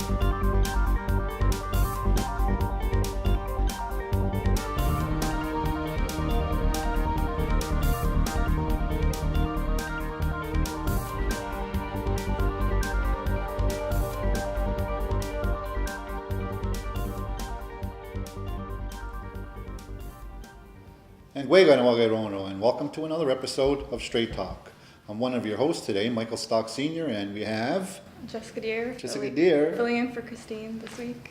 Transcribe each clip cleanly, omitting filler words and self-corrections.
And and welcome to another episode of Straight Talk. I'm one of your hosts today, Michael Stock Sr., and we have Jessica Deere. Filling in for Christine this week.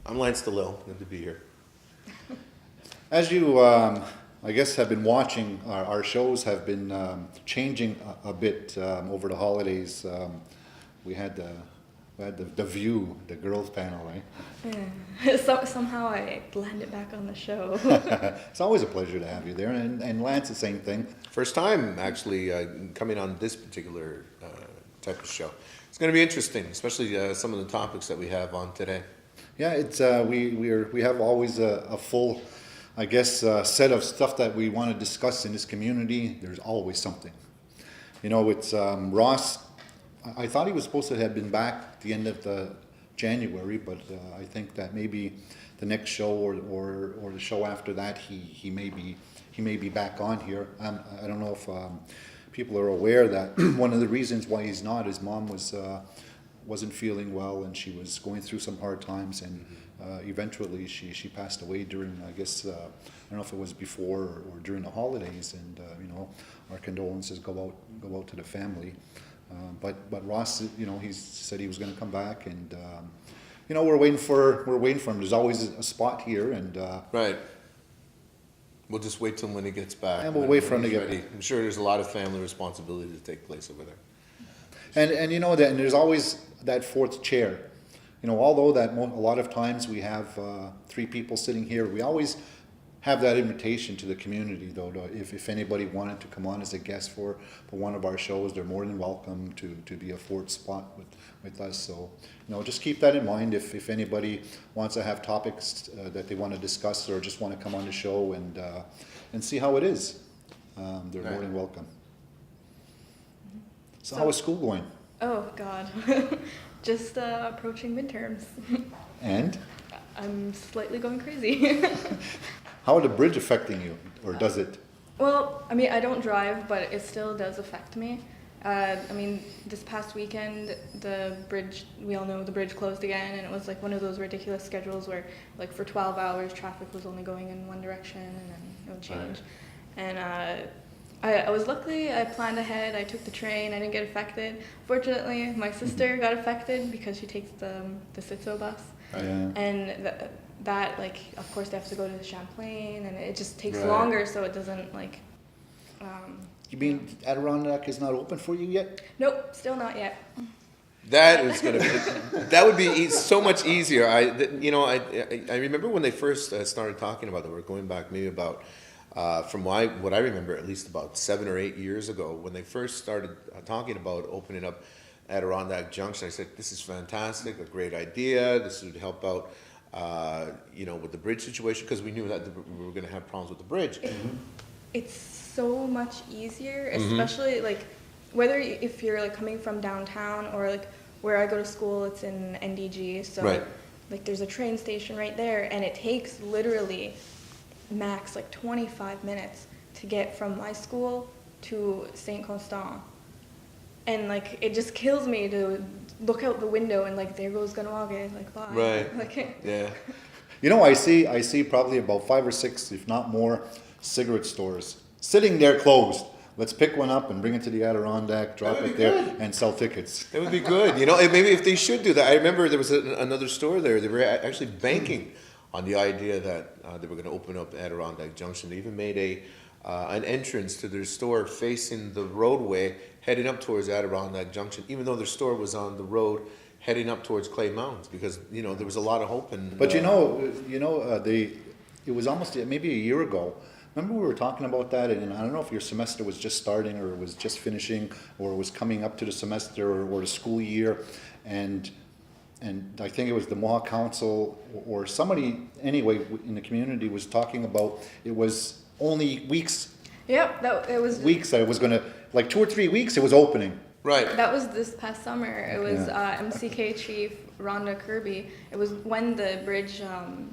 I'm Lance DeLille. Good to be here. As you, I guess, have been watching, our shows have been changing a bit over the holidays. We had the View, the girls panel, right? Somehow I landed back on the show. It's always a pleasure to have you there, and Lance, the same thing. First time, actually, coming on this particular type of show. It's going to be interesting, especially some of the topics that we have on today. Yeah, it's we have always a full, I guess, set of stuff that we want to discuss in this community. There's always something. You know, it's Ross. I thought he was supposed to have been back at the end of the January, but I think that maybe the next show or the show after that he may be back on here. I don't know if people are aware that one of the reasons why he's not, his mom wasn't feeling well and she was going through some hard times, and eventually she passed away during, I guess, I don't know if it was before or during the holidays, and you know, our condolences go out to the family. But Ross, you know, he said he was going to come back, and you know, we're waiting for him. There's always a spot here, and right. We'll just wait till when he gets back. And we'll wait for him to get ready. I'm sure there's a lot of family responsibility to take place over there. And you know that, and there's always that fourth chair. You know, although that a lot of times we have three people sitting here, we always have that invitation to the community, though. If anybody wanted to come on as a guest for one of our shows, they're more than welcome to be a fourth spot with us. So, you know, just keep that in mind. If anybody wants to have topics that they want to discuss, or just want to come on the show and see how it is, they're more than welcome. So how is school going? Oh God, just approaching midterms. And? I'm slightly going crazy. How are the bridge affecting you, or does it? Well, I mean, I don't drive, but it still does affect me. I mean, this past weekend, the bridge, we all know the bridge closed again, and it was like one of those ridiculous schedules where, like, for 12 hours, traffic was only going in one direction, and then it would change. Right. And I was lucky, I planned ahead, I took the train, I didn't get affected. Fortunately, my sister got affected because she takes the Citso bus. Yeah. And that, like, of course they have to go to the Champlain, and it just takes longer, so it doesn't, like... You mean Adirondack is not open for you yet? Nope, still not yet. That is going to be, that would be so much easier. I remember when they first started talking about it, we're going back maybe about, from what I remember, at least about 7 or 8 years ago, when they first started talking about opening up Adirondack Junction. I said, this is fantastic, a great idea. This would help out, you know, with the bridge situation, because we knew that we were going to have problems with the bridge. It's so much easier, especially like if you're like coming from downtown, or like where I go to school, it's in NDG, so like there's a train station right there, and it takes literally max like 25 minutes to get from my school to Saint Constant. And like it just kills me to look out the window and like there goes Ganawage, like bye. Right. Like, yeah. You know, I see probably about 5 or 6, if not more, cigarette stores sitting there closed. Let's pick one up and bring it to the Adirondack, drop it there, and sell tickets. That would be good. You know, maybe if they should do that. I remember there was another store there. They were actually banking on the idea that they were going to open up Adirondack Junction. They even made an entrance to their store facing the roadway heading up towards Adirondack Junction, even though their store was on the road heading up towards Clay Mountains, because, you know, there was a lot of hope. But it was almost maybe a year ago. Remember we were talking about that, and I don't know if your semester was just starting or was just finishing or was coming up to the semester or the school year, and I think it was the Mohawk Council or somebody anyway in the community was talking about it was only weeks. Yep, it was weeks that it was going to, like 2 or 3 weeks it was opening. Right. That was this past summer. It was MCK Chief Rhonda Kirby. It was when the bridge,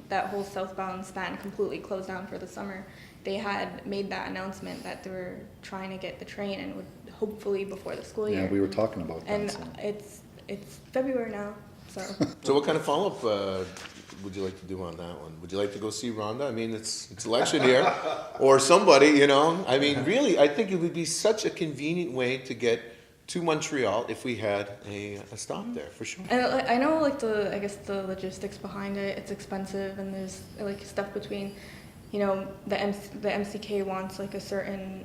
that whole southbound span completely closed down for the summer. They had made that announcement that they were trying to get the train and would hopefully before the school year. Yeah, we were talking about that. And so. it's February now, so. So what kind of follow-up would you like to do on that one? Would you like to go see Rhonda? I mean, it's election year, or somebody, you know. I mean, really, I think it would be such a convenient way to get to Montreal if we had a stop there, for sure. And I know like I guess the logistics behind it. It's expensive, and there's like stuff between, you know, the MCK wants like a certain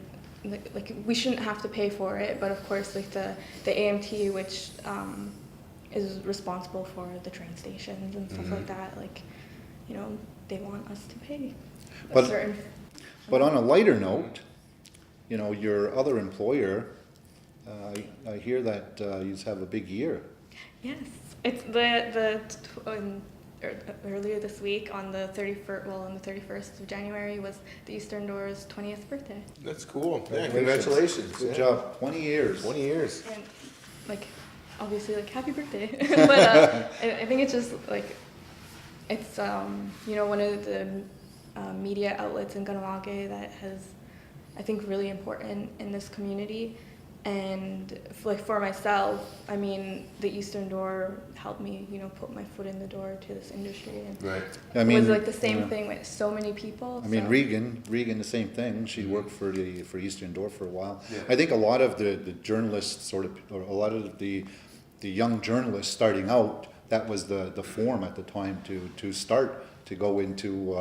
like we shouldn't have to pay for it, but of course like the AMT, which is responsible for the train stations and stuff like that, like, you know, they want us to pay But- a certain. But on a lighter note, you know, your other employer, I hear that you have a big year. Yes, it's earlier this week on the 31st. Well, on the 31st of January was the Eastern Door's 20th birthday, That's cool. Yeah, Congratulations. congratulations. Good Yeah. job. 20 years. 20 years. and like obviously like happy birthday. But I think it's just like it's you know, one of the media outlets in Kahnawake that has, I think, really important in this community. And like for myself, I mean, the Eastern Door helped me, you know, put my foot in the door to this industry. And Right. I it mean, was like the same yeah. thing with so many people. I mean, so- Regan, the same thing. She worked for Eastern Door for a while. Yeah. I think a lot of the journalists or a lot of the young journalists starting out, that was the form at the time to start to go into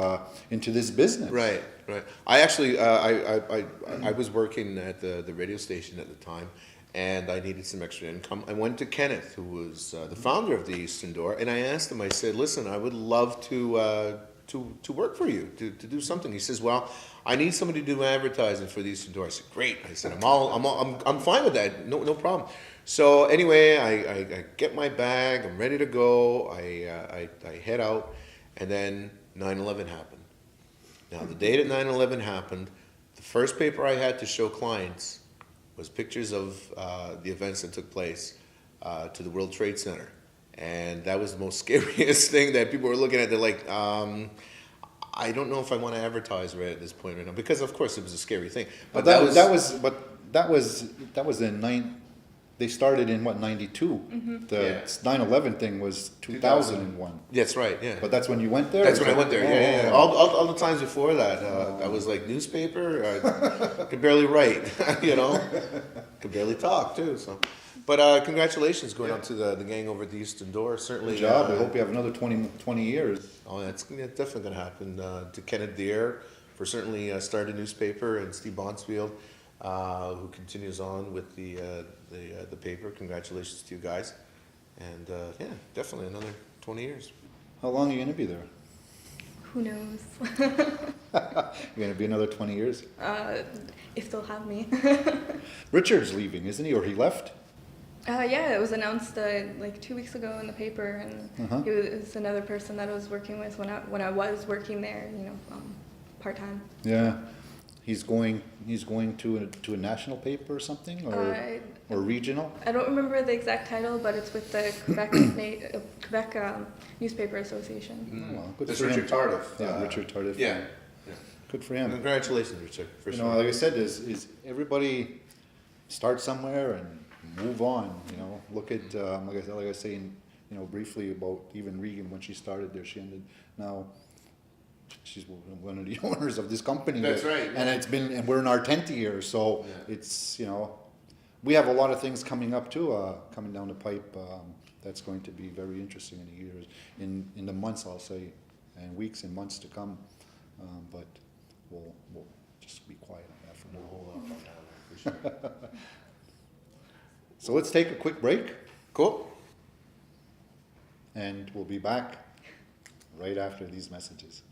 this business. Right, right. I actually, I was working at the radio station at the time, and I needed some extra income. I went to Kenneth, who was the founder of the Eastern Door, and I asked him. I said, "Listen, I would love to work for you, to do something." He says, "Well, I need somebody to do advertising for the Eastern Door." I said, "Great." I said, I'm fine with that. No problem." So anyway, I get my bag. I'm ready to go. I head out. And then 9/11 happened. Now, the day that 9/11 happened, the first paper I had to show clients was pictures of the events that took place to the World Trade Center. And that was the most scariest thing that people were looking at. They're like, I don't know if I want to advertise right at this point right now. Because, of course, it was a scary thing. But that was in they started in what, 92? The Yeah. 9/11 thing was 2001. That's right, yeah. But that's when you went there? That's when I went there. Yeah. Oh. All the times before that, I was like newspaper. I could barely write, you know, could barely talk too. So, but congratulations going out to the gang over at the Eastern Door. Certainly, Good job. I hope you have another 20 years. Oh, that's definitely going to happen. To Kenneth Deere for certainly starting a newspaper, and Steve Bonsfield, who continues on with the paper. Congratulations to you guys, and yeah, definitely another 20 years. How long are you going to be there? Who knows? You're going to be another 20 years? If they'll have me. Richard's leaving, isn't he? Or he left? Yeah, it was announced like 2 weeks ago in the paper, and he was another person that I was working with when I was working there, you know, part time. Yeah. He's going to a national paper or something, or regional. I don't remember the exact title, but it's with the Quebec Newspaper Association. Oh, well, good That's for him. Richard Tardif. Yeah, Richard Tardif. Yeah. Good for him. Congratulations, Richard. For You sure. know, like I said, is everybody start somewhere and move on. You know, look at like I was saying, you know, briefly about even Regan when she started there. She ended now. She's one of the owners of this company. That's right, yeah. And we're in our 10th year, so Yeah. it's, you know, we have a lot of things coming up too, coming down the pipe. That's going to be very interesting in the years, in the months, I'll say, and weeks and months to come. But we'll just be quiet on that for now. Hold off on that one, for sure. So let's take a quick break, Cool. and we'll be back right after these messages.